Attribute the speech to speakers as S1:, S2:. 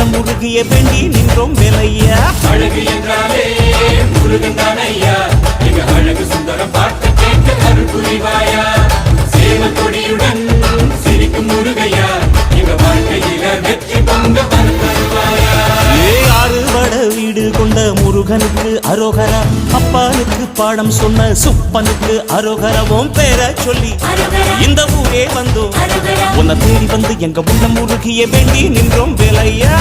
S1: உள்ளம் முருகிய வேண்டி நின்றோம் வேலையா.
S2: அழகு என்றாலே முருகன் தானையா, எங்க அழகு சுந்தரம் பார்த்து கேட்க அருள் புரிவாயா. சேவல் கொடியுடன் சிரிக்கும் முருகையா, எங்க வாழ்க்கையில வெற்றி பொங்க தருவாயா.
S1: ஆறுபட வீடு கொண்ட முருகனுக்கு அரோகரா, அப்பானுக்கு பாடம் சொன்ன சுப்பனுக்கு அரோகரவும் பேர சொல்லி இந்த ஊரே வந்தோம். உன்னை தேடி வந்து எங்க உள்ளம் முருகிய வேண்டி நின்றோம் வேலையா.